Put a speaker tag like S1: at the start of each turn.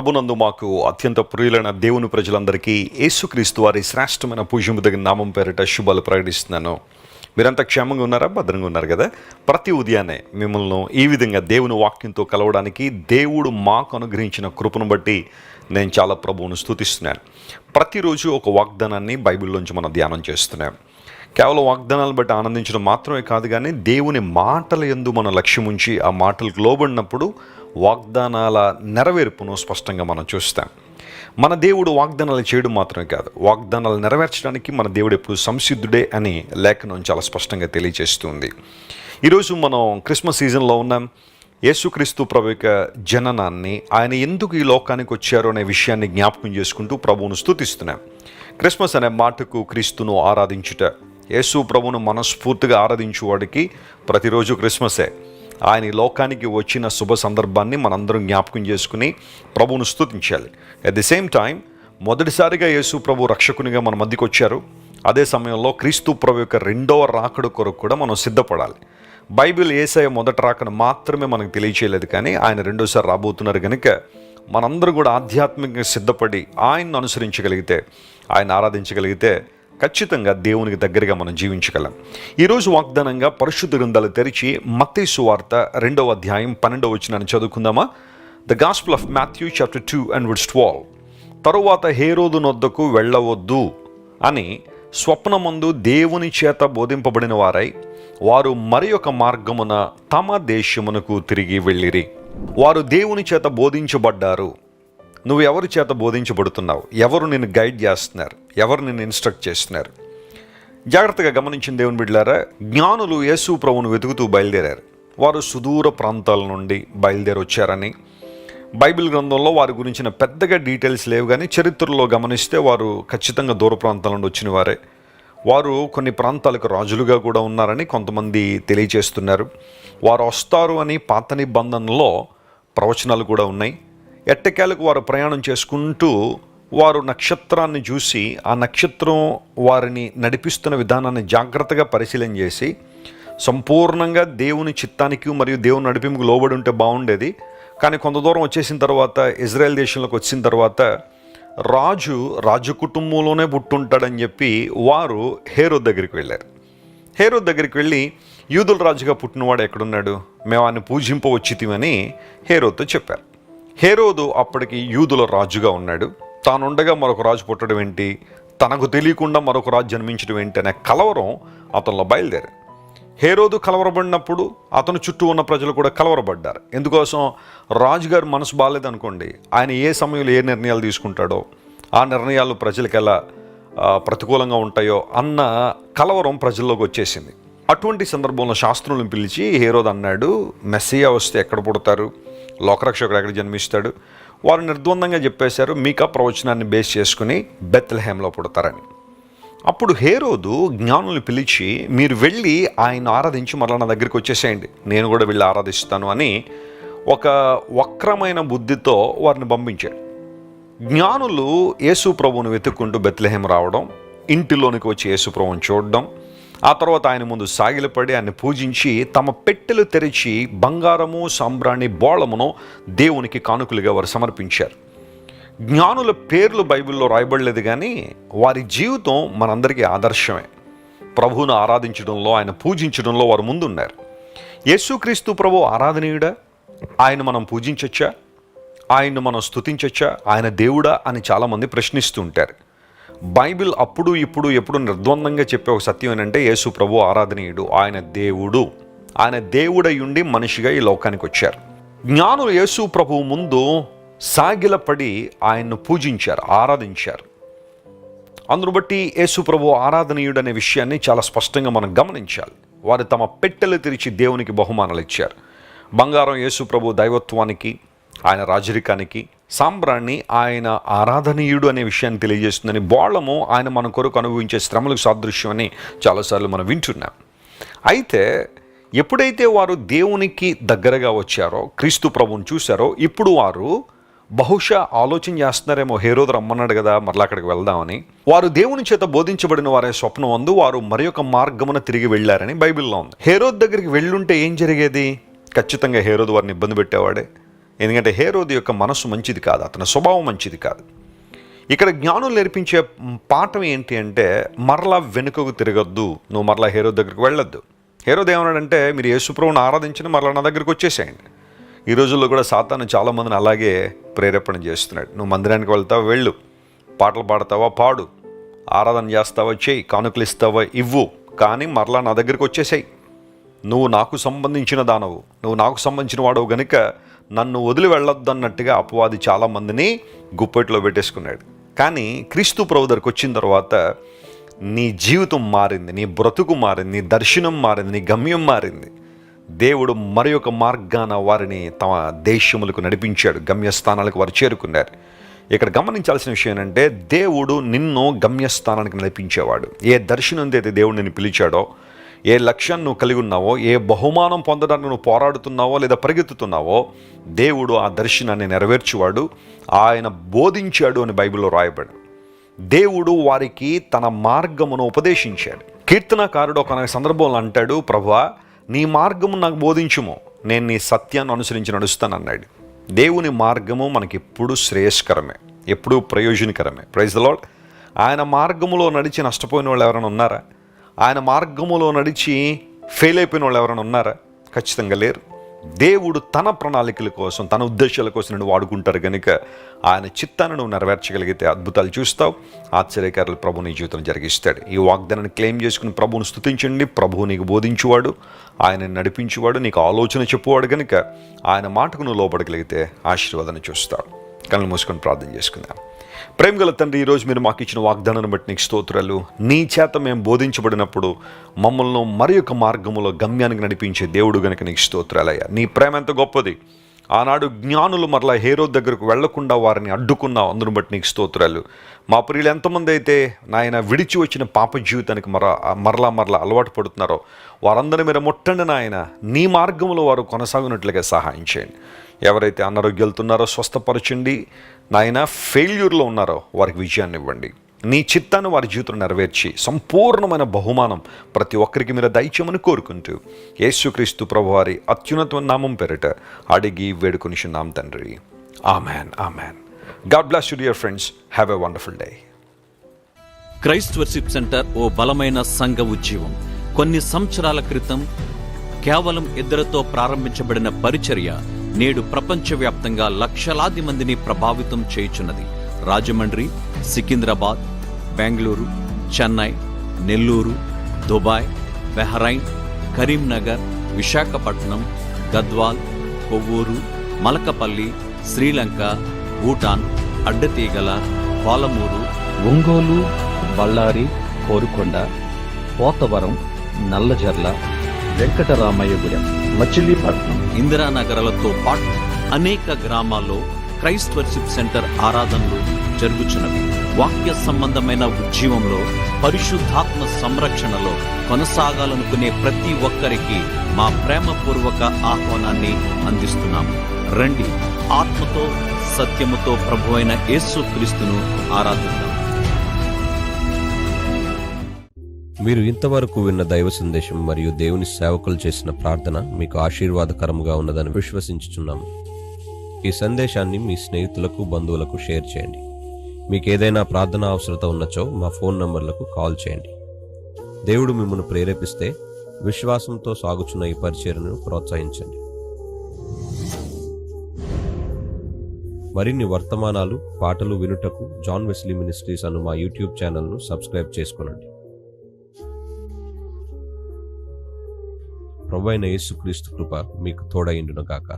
S1: ప్రభునందు మాకు అత్యంత ప్రియులైన దేవుని ప్రజలందరికీ యేసుక్రీస్తు వారి శ్రేష్టమైన పూజ్యము తగిన నామం పేరిట శుభాలు ప్రకటిస్తున్నాను. మీరంతా క్షేమంగా ఉన్నారా? భద్రంగా ఉన్నారు కదా? ప్రతి ఉదయాన్నే మిమ్మల్ని ఈ విధంగా దేవుని వాక్యంతో కలవడానికి దేవుడు మాకు అనుగ్రహించిన కృపను బట్టి నేను చాలా ప్రభువును స్తుతిస్తున్నాను. ప్రతిరోజు ఒక వాగ్దానాన్ని బైబిల్లోంచి మనం ధ్యానం చేస్తున్నాం. కేవలం వాగ్దానాలను బట్టి ఆనందించడం మాత్రమే కాదు, కానీ దేవుని మాటల యందు మన లక్ష్యం ఉంచి ఆ మాటలకు లోబడినప్పుడు వాగ్దానాల నెరవేర్పును స్పష్టంగా మనం చూస్తాం. మన దేవుడు వాగ్దానాలు చేయడం మాత్రమే కాదు, వాగ్దానాలు నెరవేర్చడానికి మన దేవుడు ఎప్పుడు సంసిద్ధుడే అని లేఖనం చాలా స్పష్టంగా తెలియజేస్తుంది. ఈరోజు మనం క్రిస్మస్ సీజన్లో ఉన్నాం. యేసుక్రీస్తు ప్రభు యొక్క జననాన్ని, ఆయన ఎందుకు ఈ లోకానికి వచ్చారో అనే విషయాన్ని జ్ఞాపకం చేసుకుంటూ ప్రభువును స్తుతిస్తున్నాం. క్రిస్మస్ అనే మాటకు క్రీస్తును ఆరాధించుట, యేసు ప్రభువును మనస్ఫూర్తిగా ఆరాధించువాడికి ప్రతిరోజు క్రిస్మసే. ఆయన ఈ లోకానికి వచ్చిన శుభ సందర్భాన్ని మనందరం జ్ఞాపకం చేసుకుని ప్రభువును స్తుతించాలి. అట్ ది సేమ్ టైం మొదటిసారిగా యేసు ప్రభు రక్షకునిగా మన మధ్యకి వచ్చారు. అదే సమయంలో క్రీస్తు ప్రభు యొక్క రెండవ రాకడ కొరకు కూడా మనం సిద్ధపడాలి. బైబిల్ యేసయ్య మొదటి రాకను మాత్రమే మనకు తెలియచేయలేదు, కానీ ఆయన రెండోసారి రాబోతున్నారు కనుక మనందరూ కూడా ఆధ్యాత్మికంగా సిద్ధపడి ఆయన్ను అనుసరించగలిగితే, ఆయన ఆరాధించగలిగితే ఖచ్చితంగా దేవునికి దగ్గరగా మనం జీవించగలం. ఈరోజు వాగ్దానంగా పరిశుద్ధ గ్రంథాలు తెరిచి మత్తయి సువార్త 2వ అధ్యాయం 12వ వచనాన్ని చదువుకుందామా? The gospel of Matthew chapter 2 and verse 12. తరువాత హేరోదు నొద్దకు వెళ్ళవద్దు అని స్వప్నమందు దేవుని చేత బోధింపబడిన వారై వారు మరి ఒక మార్గమున తమ దేశమునకు తిరిగి వెళ్ళిరి. వారు దేవుని చేత బోధించబడ్డారు. నువ్వు ఎవరి చేత బోధించబడుతున్నావు? ఎవరు నిన్ను గైడ్ చేస్తున్నారు? ఎవరు నిన్ను ఇన్స్ట్రక్ట్ చేస్తున్నారు? జాగ్రత్తగా గమనించిన దేవుని బిడ్డలారా, జ్ఞానులు యేసు ప్రభువును వెతుకుతూ బయలుదేరారు. వారు సుదూర ప్రాంతాల నుండి బయలుదేరి వచ్చారని బైబిల్ గ్రంథంలో వారి గురించిన పెద్దగా డీటెయిల్స్ లేవు, కానీ చరిత్రలో గమనిస్తే వారు ఖచ్చితంగా దూర ప్రాంతాల నుండి వచ్చిన వారే. వారు కొన్ని ప్రాంతాలకు రాజులుగా కూడా ఉన్నారని కొంతమంది తెలియజేస్తున్నారు. వారు వస్తారు అని పాత నిబంధనలో ప్రవచనాలు కూడా ఉన్నాయి. ఎట్టకేలకు వారు ప్రయాణం చేసుకుంటూ వారు నక్షత్రాన్ని చూసి ఆ నక్షత్రం వారిని నడిపిస్తున్న విధానాన్ని జాగ్రత్తగా పరిశీలన చేసి సంపూర్ణంగా దేవుని చిత్తానికి మరియు దేవుని నడిపింపుకు లోబడి ఉంటే బాగుండేది. కానీ కొంత దూరం వచ్చేసిన తర్వాత, ఇజ్రాయెల్ దేశంలోకి వచ్చిన తర్వాత రాజు కుటుంబంలోనే పుట్టుంటాడని చెప్పి వారు హేరోద్ దగ్గరికి వెళ్ళారు. హేరోద్ దగ్గరికి వెళ్ళి యూదుల రాజుగా పుట్టినవాడు ఎక్కడున్నాడు, మేము ఆయన పూజింపవచ్చితిమని హేరోద్తో చెప్పారు. హేరోదు అప్పటికి యూదుల రాజుగా ఉన్నాడు. తానుండగా మరొక రాజు పుట్టడం ఏంటి, తనకు తెలియకుండా మరొక రాజు జన్మించడం ఏంటి అనే కలవరం అతనిలో బయలుదేరారు. హేరోదు కలవరబడినప్పుడు అతను చుట్టూ ఉన్న ప్రజలు కూడా కలవరబడ్డారు. ఎందుకోసం? రాజుగారు మనసు బాగాలేదనుకోండి, ఆయన ఏ సమయంలో ఏ నిర్ణయాలు తీసుకుంటాడో ఆ నిర్ణయాలు ప్రజలకు ఎలా ప్రతికూలంగా ఉంటాయో అన్న కలవరం ప్రజల్లోకి వచ్చేసింది. అటువంటి సందర్భంలో శాస్త్రులను పిలిచి హేరోదు అన్నాడు, మెస్సియా వస్తే ఎక్కడ పుడతారు, లోకరక్షకుడు ఎక్కడ జన్మిస్తాడు? వారు నిర్ద్వందంగా చెప్పేశారు, మీకా ప్రవచనాన్ని బేస్ చేసుకుని బెత్లెహేంలో పుడతారని. అప్పుడు హేరోదు జ్ఞానులను పిలిచి, మీరు వెళ్ళి ఆయన ఆరాధించి మరలా నా దగ్గరికి వచ్చేసేయండి, నేను కూడా వెళ్ళి ఆరాధిస్తాను అని ఒక వక్రమైన బుద్ధితో వారిని పంపించాడు. జ్ఞానులు యేసు ప్రభువును వెతుక్కుంటూ బెత్లెహేం రావడం, ఇంటిలోనికి వచ్చి యేసు ప్రభువును చూడడం, ఆ తర్వాత ఆయన ముందు సాగిలపడి ఆయన పూజించి తమ పెట్టెలు తెరిచి బంగారము, సాంబ్రాణి, బోళమును దేవునికి కానుకలుగా వారు సమర్పించారు. జ్ఞానుల పేర్లు బైబిల్లో రాయబడలేదు, కానీ వారి జీవితం మనందరికీ ఆదర్శమే. ప్రభువును ఆరాధించడంలో, ఆయన పూజించడంలో వారు ముందున్నారు. యేసుక్రీస్తు ప్రభు ఆరాధనీయుడా? ఆయన మనం పూజించచ్చా? ఆయన్ను మనం స్తుతించచ్చా? ఆయన దేవుడా అని చాలామంది ప్రశ్నిస్తూ ఉంటారు. బైబిల్ అప్పుడు ఇప్పుడు ఎప్పుడు నిర్ద్వందంగా చెప్పే ఒక సత్యం ఏంటంటే, యేసు ప్రభు ఆరాధనీయుడు, ఆయన దేవుడు. ఆయన దేవుడై ఉండి మనిషిగా ఈ లోకానికి వచ్చారు. జ్ఞానులు యేసు ప్రభువు ముందు సాగిలపడి ఆయన్ను పూజించారు, ఆరాధించారు. అందును బట్టి యేసు ప్రభు ఆరాధనీయుడు అనే విషయాన్ని చాలా స్పష్టంగా మనం గమనించాలి. వారు తమ పెట్టెలు తెరిచి దేవునికి బహుమానాలు ఇచ్చారు. బంగారం యేసు ప్రభు దైవత్వానికి, ఆయన రాజరికానికి, సాంబ్రాణి ఆయన ఆరాధనీయుడు అనే విషయాన్ని తెలియజేస్తుందని, బోళము ఆయన మన కొరకు అనుభవించే శ్రమలకు సాదృశ్యం అని చాలాసార్లు మనం వింటున్నాం. అయితే ఎప్పుడైతే వారు దేవునికి దగ్గరగా వచ్చారో, క్రీస్తు ప్రభువుని చూశారో, ఇప్పుడు వారు బహుశా ఆలోచన చేస్తున్నారేమో, హేరోదు రమ్మన్నాడు కదా మరలా అక్కడికి వెళ్దామని. వారు దేవుని చేత బోధించబడిన వారే స్వప్నం అందు వారు మరి ఒక మార్గమున తిరిగి వెళ్ళారని బైబిల్లో ఉంది. హేరోదు దగ్గరికి వెళ్ళుంటే ఏం జరిగేది? ఖచ్చితంగా హేరోదు వారిని ఇబ్బంది పెట్టేవాడే. ఎందుకంటే హేరోదు యొక్క మనసు మంచిది కాదు, అతని స్వభావం మంచిది కాదు. ఇక్కడ జ్ఞానులు నేర్పించే పాఠం ఏంటి అంటే, మరలా వెనుకకు తిరగద్దు, నువ్వు మరలా హేరోదు దగ్గరికి వెళ్ళొద్దు. హేరోదు ఏమన్నాడంటే, మీరు యేసుప్రభువుని ఆరాధించిన మరలా నా దగ్గరికి వచ్చేసేయండి. ఈ రోజుల్లో కూడా సాతాను చాలామందిని అలాగే ప్రేరేపణ చేస్తున్నాడు. నువ్వు మందిరానికి వెళ్తావా, వెళ్ళు, పాటలు పాడతావా పాడు, ఆరాధన చేస్తావా చేయి, కానుకలు ఇస్తావా ఇవ్వు, కానీ మరలా నా దగ్గరికి వచ్చేసేయి. నువ్వు నాకు సంబంధించిన దానవు, నువ్వు నాకు సంబంధించిన వాడవు గనుక నన్ను వదిలి వెళ్ళొద్దు అన్నట్టుగా అపవాది చాలామందిని గుప్పెట్లో పెట్టేసుకున్నాడు. కానీ క్రీస్తు ప్రభు దగ్గరికి వచ్చిన తర్వాత నీ జీవితం మారింది, నీ బ్రతుకు మారింది, నీ దర్శనం మారింది, నీ గమ్యం మారింది. దేవుడు మరి ఒక మార్గాన వారిని తమ దేశములకు నడిపించాడు, గమ్యస్థానాలకు వారు చేరుకున్నారు. ఇక్కడ గమనించాల్సిన విషయం ఏంటంటే, దేవుడు నిన్ను గమ్యస్థానానికి నడిపించేవాడు. ఏ దర్శనం అయితే దేవుడు నిన్ను పిలిచాడో, ఏ లక్ష్యాన్ని నువ్వు కలిగి ఉన్నావో, ఏ బహుమానం పొందడానికి నువ్వు పోరాడుతున్నావో లేదా పరిగెత్తుతున్నావో, దేవుడు ఆ దర్శనాన్ని నెరవేర్చువాడు, ఆయన బోధించాడు అని బైబిల్లో రాయబడి. దేవుడు వారికి తన మార్గమును ఉపదేశించాడు. కీర్తనకారుడు ఒక సందర్భంలో అంటాడు, ప్రభువా నీ మార్గము నాకు బోధించుము, నేను నీ సత్యాన్ని అనుసరించి నడుస్తాను అన్నాడు. దేవుని మార్గము మనకెప్పుడు శ్రేయస్కరమే, ఎప్పుడూ ప్రయోజనకరమే. Praise the lord. ఆయన మార్గములో నడిచి నష్టపోయిన వాళ్ళు ఎవరైనా ఉన్నారా? ఆయన మార్గములో నడిచి ఫెయిల్ అయిపోయిన వాళ్ళు ఎవరైనా ఉన్నారా? ఖచ్చితంగా లేరు. దేవుడు తన ప్రణాళికల కోసం, తన ఉద్దేశాల కోసం నువ్వు వాడుకుంటారు కనుక ఆయన చిత్తాన్ని నువ్వు నెరవేర్చగలిగితే అద్భుతాలు చూస్తావు, ఆశ్చర్యకారులు ప్రభు నీ జీవితం జరిగిస్తాడు. ఈ వాగ్దానాన్ని క్లెయిమ్ చేసుకుని ప్రభువును స్తుతించండి. ప్రభువు నీకు బోధించువాడు, ఆయన నడిపించువాడు, నీకు ఆలోచన చెప్పువాడు కనుక ఆయన మాటకు నువ్వు లోపడగలిగితే ఆశీర్వాదాన్ని చూస్తావు. కళ్ళు మూసుకొని ప్రార్థన చేసుకుందాం. ప్రేమగల తండ్రి, ఈరోజు మీరు మాకు ఇచ్చిన వాగ్దానాన్ని బట్టి నీకు స్తోత్రాలు. నీ చేత మేము బోధించబడినప్పుడు మమ్మల్ని మరి ఒక మార్గములో గమ్యానికి నడిపించే దేవుడు గనుక నీకు స్తోత్రాలయ్యా. నీ ప్రేమ ఎంత గొప్పది. ఆనాడు జ్ఞానులు మరలా హేరోదు దగ్గరకు వెళ్లకుండా వారిని అడ్డుకున్నావు, అందును బట్టి నీకు స్తోత్రాలు. మా ప్రియులు ఎంతమంది అయితే నాయన విడిచి వచ్చిన పాప జీవితానికి మరలా అలవాటు పడుతున్నారో వారందరినీ మీరు ముట్టండి నాయన. నీ మార్గంలో వారు కొనసాగినట్లుగా సహాయం చేయండి. ఎవరైతే అనారోగ్యాలతో ఉన్నారో స్వస్థపరచండి నాయన. ఫెయిల్యూర్లో ఉన్నారో వారికి విజయాన్ని ఇవ్వండి. నీ చిత్తాన్ని వారి జీవితం నెరవేర్చి సంపూర్ణమైన బహుమానం ప్రతి ఒక్కరికి మీరు దయచేయమని కోరుకుంటూ యేసుక్రీస్తు ప్రభువారి అత్యున్నతమైన నామం పేరిట అడిగి వేడుకొనిచున్నాం తండ్రి. ఆమెన్, ఆమెన్. God bless you dear friends. Have a wonderful day.
S2: Christ worship center ఓ బలమైన సంఘ ఉజ్జీవం. కొన్ని సంవత్సరాల క్రితం కేవలం ఇద్దరితో ప్రారంభించబడిన పరిచర్య నేడు ప్రపంచవ్యాప్తంగా లక్షలాది మందిని ప్రభావితం చేయుచున్నది. రాజమండ్రి, సికింద్రాబాద్, బెంగళూరు, చెన్నై, నెల్లూరు, దుబాయ్, బెహ్రైన్, కరీంనగర్, విశాఖపట్నం, గద్వాల్, కొవ్వూరు, మలకపల్లి, శ్రీలంక, భూటాన్, అడ్డతీగల, పాలమూరు,
S3: ఒంగోలు, బళ్ళారి, కోరుకొండ, పోతవరం, నల్లజర్ల, వెంకటరామయ్యగూడెం, మచిలీపట్నం,
S2: ఇందిరానగర్లతో పాటు అనేక గ్రామాల్లో క్రైస్ట్ వర్షిప్ సెంటర్ ఆరాధనలు జరుగుచున్నవి. వాక్య సంబంధమైన ఉజ్జీవంలో, పరిశుద్ధాత్మ సంరక్షణలో కొనసాగాలనుకునే ప్రతి ఒక్కరికి మా ప్రేమపూర్వక ఆహ్వానాన్ని అందిస్తున్నాము. రండి, ఆత్మతో సత్యముతో ప్రభువైన యేసుక్రీస్తును ఆరాధిద్దాం.
S4: మీరు ఇంతవరకు విన్న దైవ సందేశం మరియు దేవుని సేవకులు చేసిన ప్రార్థన మీకు ఆశీర్వాదకరముగా ఉన్నదని విశ్వసించుచున్నాము. ఈ సందేశాన్ని మీ స్నేహితులకు, బంధువులకు షేర్ చేయండి. మీకు ఏదైనా ప్రార్థన అవసరత ఉన్నచో మా ఫోన్ నంబర్లకు కాల్ చేయండి. దేవుడు మిమ్మల్ని ప్రేరేపిస్తే విశ్వాసంతో సాగుచున్న ఈ పరిచర్యను ప్రోత్సహించండి. మరిన్ని వర్తమానాలు, పాటలు వినుటకు జాన్ వెస్లీ మినిస్ట్రీస్ అను మా యూట్యూబ్ ఛానల్ను సబ్స్క్రైబ్ చేసుకోనండి. ప్రభువైన యేసుక్రీస్తు కృప మీకు తోడైండును గాక.